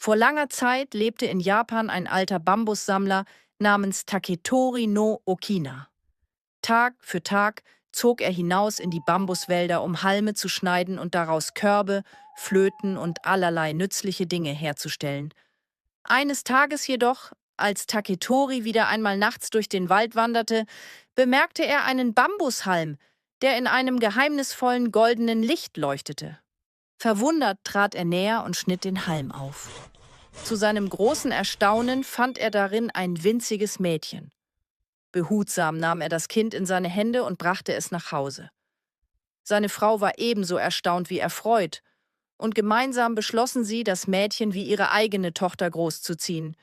Vor langer Zeit lebte in Japan ein alter Bambussammler namens Taketori no Okina. Tag für Tag zog er hinaus in die Bambuswälder, um Halme zu schneiden und daraus Körbe, Flöten und allerlei nützliche Dinge herzustellen. Eines Tages jedoch, als Taketori wieder einmal nachts durch den Wald wanderte, bemerkte er einen Bambushalm, der in einem geheimnisvollen goldenen Licht leuchtete. Verwundert trat er näher und schnitt den Halm auf. Zu seinem großen Erstaunen fand er darin ein winziges Mädchen. Behutsam nahm er das Kind in seine Hände und brachte es nach Hause. Seine Frau war ebenso erstaunt wie erfreut, und gemeinsam beschlossen sie, das Mädchen wie ihre eigene Tochter großzuziehen.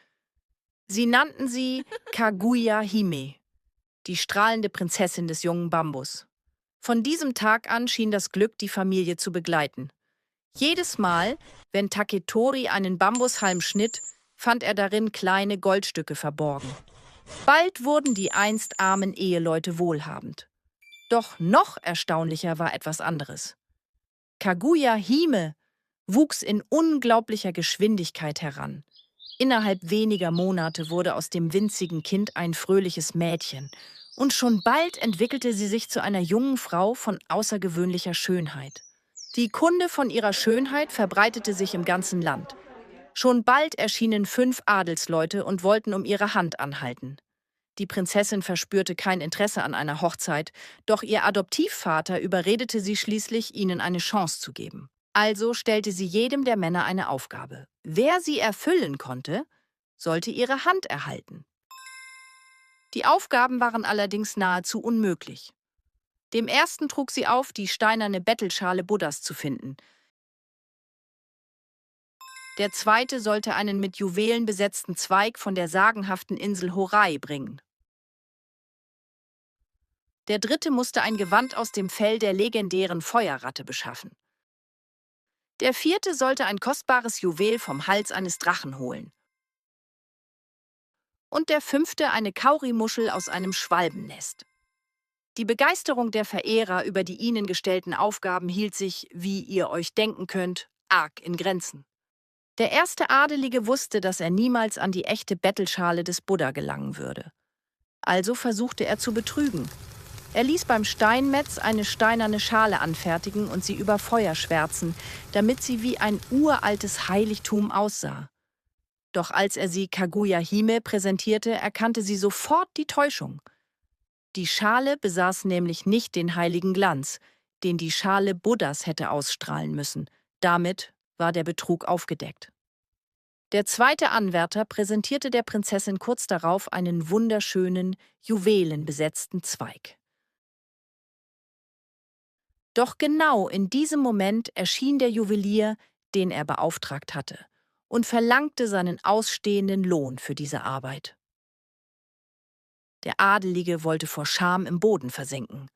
Sie nannten sie Kaguya Hime, die strahlende Prinzessin des jungen Bambus. Von diesem Tag an schien das Glück, die Familie zu begleiten. Jedes Mal, wenn Taketori einen Bambushalm schnitt, fand er darin kleine Goldstücke verborgen. Bald wurden die einst armen Eheleute wohlhabend. Doch noch erstaunlicher war etwas anderes. Kaguya Hime wuchs in unglaublicher Geschwindigkeit heran. Innerhalb weniger Monate wurde aus dem winzigen Kind ein fröhliches Mädchen. Und schon bald entwickelte sie sich zu einer jungen Frau von außergewöhnlicher Schönheit. Die Kunde von ihrer Schönheit verbreitete sich im ganzen Land. Schon bald erschienen 5 Adelsleute und wollten um ihre Hand anhalten. Die Prinzessin verspürte kein Interesse an einer Hochzeit, doch ihr Adoptivvater überredete sie schließlich, ihnen eine Chance zu geben. Also stellte sie jedem der Männer eine Aufgabe. Wer sie erfüllen konnte, sollte ihre Hand erhalten. Die Aufgaben waren allerdings nahezu unmöglich. Dem ersten trug sie auf, die steinerne Bettelschale Buddhas zu finden. Der zweite sollte einen mit Juwelen besetzten Zweig von der sagenhaften Insel Horai bringen. Der dritte musste ein Gewand aus dem Fell der legendären Feuerratte beschaffen. Der vierte sollte ein kostbares Juwel vom Hals eines Drachen holen. Und der fünfte eine Kaurimuschel aus einem Schwalbennest. Die Begeisterung der Verehrer über die ihnen gestellten Aufgaben hielt sich, wie ihr euch denken könnt, arg in Grenzen. Der erste Adelige wusste, dass er niemals an die echte Bettelschale des Buddha gelangen würde. Also versuchte er zu betrügen. Er ließ beim Steinmetz eine steinerne Schale anfertigen und sie über Feuer schwärzen, damit sie wie ein uraltes Heiligtum aussah. Doch als er sie Kaguya Hime präsentierte, erkannte sie sofort die Täuschung. Die Schale besaß nämlich nicht den heiligen Glanz, den die Schale Buddhas hätte ausstrahlen müssen. Damit war der Betrug aufgedeckt. Der zweite Anwärter präsentierte der Prinzessin kurz darauf einen wunderschönen, juwelenbesetzten Zweig. Doch genau in diesem Moment erschien der Juwelier, den er beauftragt hatte, und verlangte seinen ausstehenden Lohn für diese Arbeit. Der Adelige wollte vor Scham im Boden versinken.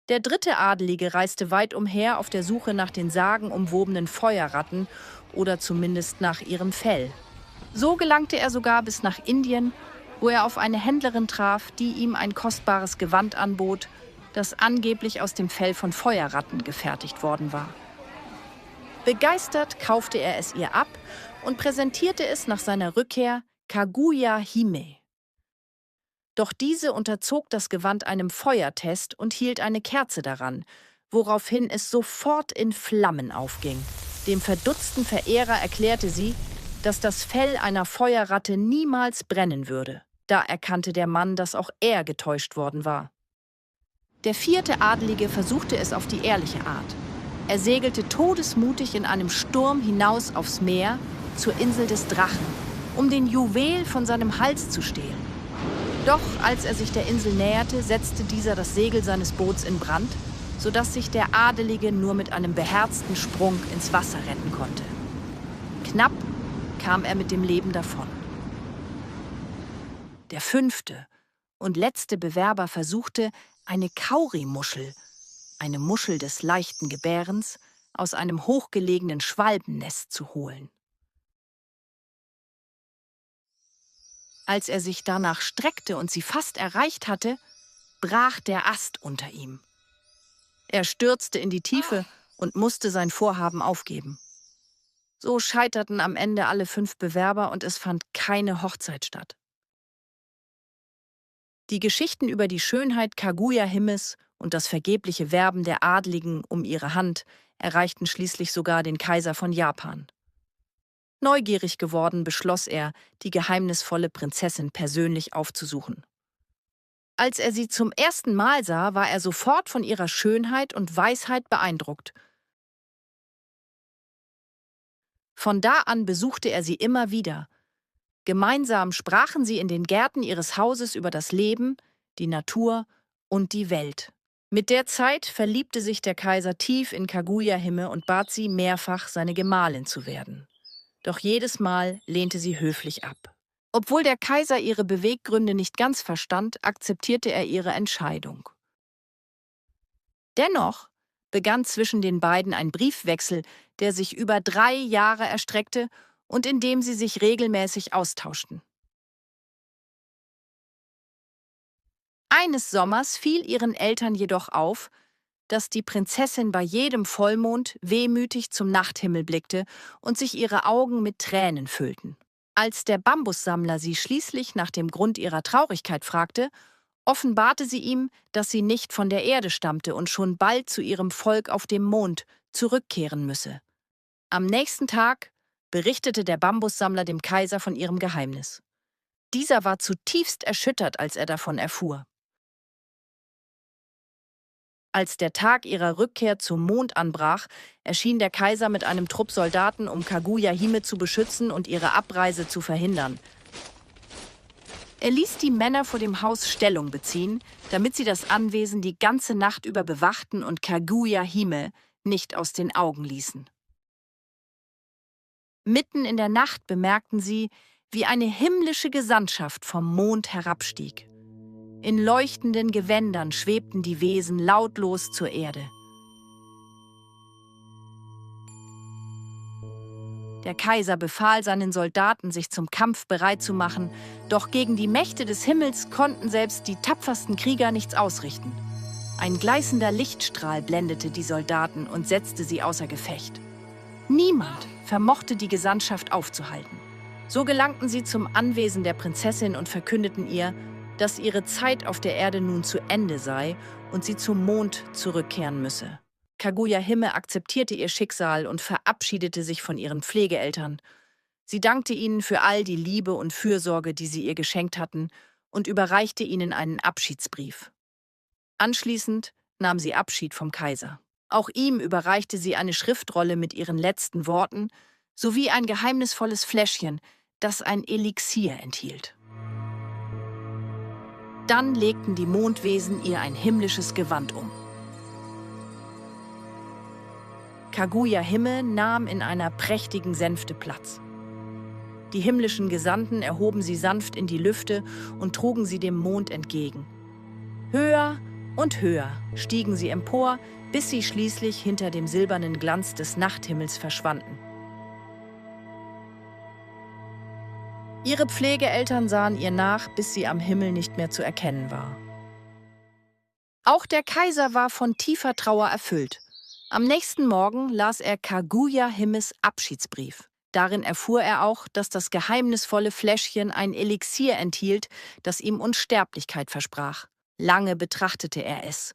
Der dritte Adelige reiste weit umher auf der Suche nach den sagenumwobenen Feuerratten oder zumindest nach ihrem Fell. So gelangte er sogar bis nach Indien, wo er auf eine Händlerin traf, die ihm ein kostbares Gewand anbot, das angeblich aus dem Fell von Feuerratten gefertigt worden war. Begeistert kaufte er es ihr ab und präsentierte es nach seiner Rückkehr Kaguya Hime. Doch diese unterzog das Gewand einem Feuertest und hielt eine Kerze daran, woraufhin es sofort in Flammen aufging. Dem verdutzten Verehrer erklärte sie, dass das Fell einer Feuerratte niemals brennen würde. Da erkannte der Mann, dass auch er getäuscht worden war. Der vierte Adelige versuchte es auf die ehrliche Art. Er segelte todesmutig in einem Sturm hinaus aufs Meer zur Insel des Drachen, um den Juwel von seinem Hals zu stehlen. Doch als er sich der Insel näherte, setzte dieser das Segel seines Boots in Brand, sodass sich der Adelige nur mit einem beherzten Sprung ins Wasser retten konnte. Knapp kam er mit dem Leben davon. Der fünfte und letzte Bewerber versuchte, eine Kaurimuschel, eine Muschel des leichten Gebärens, aus einem hochgelegenen Schwalbennest zu holen. Als er sich danach streckte und sie fast erreicht hatte, brach der Ast unter ihm. Er stürzte in die Tiefe und musste sein Vorhaben aufgeben. So scheiterten am Ende alle 5 Bewerber und es fand keine Hochzeit statt. Die Geschichten über die Schönheit Kaguya-Himes und das vergebliche Werben der Adligen um ihre Hand erreichten schließlich sogar den Kaiser von Japan. Neugierig geworden beschloss er, die geheimnisvolle Prinzessin persönlich aufzusuchen. Als er sie zum ersten Mal sah, war er sofort von ihrer Schönheit und Weisheit beeindruckt. Von da an besuchte er sie immer wieder. Gemeinsam sprachen sie in den Gärten ihres Hauses über das Leben, die Natur und die Welt. Mit der Zeit verliebte sich der Kaiser tief in Kaguya-Hime und bat sie mehrfach, seine Gemahlin zu werden. Doch jedes Mal lehnte sie höflich ab. Obwohl der Kaiser ihre Beweggründe nicht ganz verstand, akzeptierte er ihre Entscheidung. Dennoch begann zwischen den beiden ein Briefwechsel, der sich über 3 Jahre erstreckte und in dem sie sich regelmäßig austauschten. Eines Sommers fiel ihren Eltern jedoch auf, dass die Prinzessin bei jedem Vollmond wehmütig zum Nachthimmel blickte und sich ihre Augen mit Tränen füllten. Als der Bambussammler sie schließlich nach dem Grund ihrer Traurigkeit fragte, offenbarte sie ihm, dass sie nicht von der Erde stammte und schon bald zu ihrem Volk auf dem Mond zurückkehren müsse. Am nächsten Tag berichtete der Bambussammler dem Kaiser von ihrem Geheimnis. Dieser war zutiefst erschüttert, als er davon erfuhr. Als der Tag ihrer Rückkehr zum Mond anbrach, erschien der Kaiser mit einem Trupp Soldaten, um Kaguya-Hime zu beschützen und ihre Abreise zu verhindern. Er ließ die Männer vor dem Haus Stellung beziehen, damit sie das Anwesen die ganze Nacht über bewachten und Kaguya-Hime nicht aus den Augen ließen. Mitten in der Nacht bemerkten sie, wie eine himmlische Gesandtschaft vom Mond herabstieg. In leuchtenden Gewändern schwebten die Wesen lautlos zur Erde. Der Kaiser befahl seinen Soldaten, sich zum Kampf bereit zu machen, doch gegen die Mächte des Himmels konnten selbst die tapfersten Krieger nichts ausrichten. Ein gleißender Lichtstrahl blendete die Soldaten und setzte sie außer Gefecht. Niemand vermochte die Gesandtschaft aufzuhalten. So gelangten sie zum Anwesen der Prinzessin und verkündeten ihr, dass ihre Zeit auf der Erde nun zu Ende sei und sie zum Mond zurückkehren müsse. Kaguya-Hime akzeptierte ihr Schicksal und verabschiedete sich von ihren Pflegeeltern. Sie dankte ihnen für all die Liebe und Fürsorge, die sie ihr geschenkt hatten, und überreichte ihnen einen Abschiedsbrief. Anschließend nahm sie Abschied vom Kaiser. Auch ihm überreichte sie eine Schriftrolle mit ihren letzten Worten sowie ein geheimnisvolles Fläschchen, das ein Elixier enthielt. Dann legten die Mondwesen ihr ein himmlisches Gewand um. Kaguya-Hime nahm in einer prächtigen Sänfte Platz. Die himmlischen Gesandten erhoben sie sanft in die Lüfte und trugen sie dem Mond entgegen. Höher und höher stiegen sie empor, bis sie schließlich hinter dem silbernen Glanz des Nachthimmels verschwanden. Ihre Pflegeeltern sahen ihr nach, bis sie am Himmel nicht mehr zu erkennen war. Auch der Kaiser war von tiefer Trauer erfüllt. Am nächsten Morgen las er Kaguya-Himes Abschiedsbrief. Darin erfuhr er auch, dass das geheimnisvolle Fläschchen ein Elixier enthielt, das ihm Unsterblichkeit versprach. Lange betrachtete er es.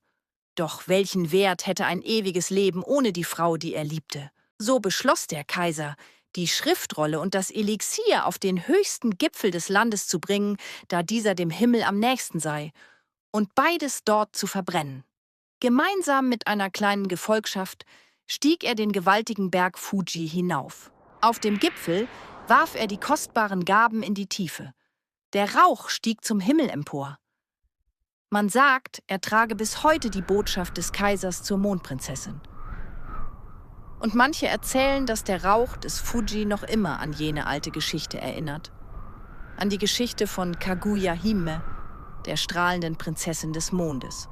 Doch welchen Wert hätte ein ewiges Leben ohne die Frau, die er liebte? So beschloss der Kaiser, die Schriftrolle und das Elixier auf den höchsten Gipfel des Landes zu bringen, da dieser dem Himmel am nächsten sei, und beides dort zu verbrennen. Gemeinsam mit einer kleinen Gefolgschaft stieg er den gewaltigen Berg Fuji hinauf. Auf dem Gipfel warf er die kostbaren Gaben in die Tiefe. Der Rauch stieg zum Himmel empor. Man sagt, er trage bis heute die Botschaft des Kaisers zur Mondprinzessin. Und manche erzählen, dass der Rauch des Fuji noch immer an jene alte Geschichte erinnert. An die Geschichte von Kaguya-Hime, der strahlenden Prinzessin des Mondes.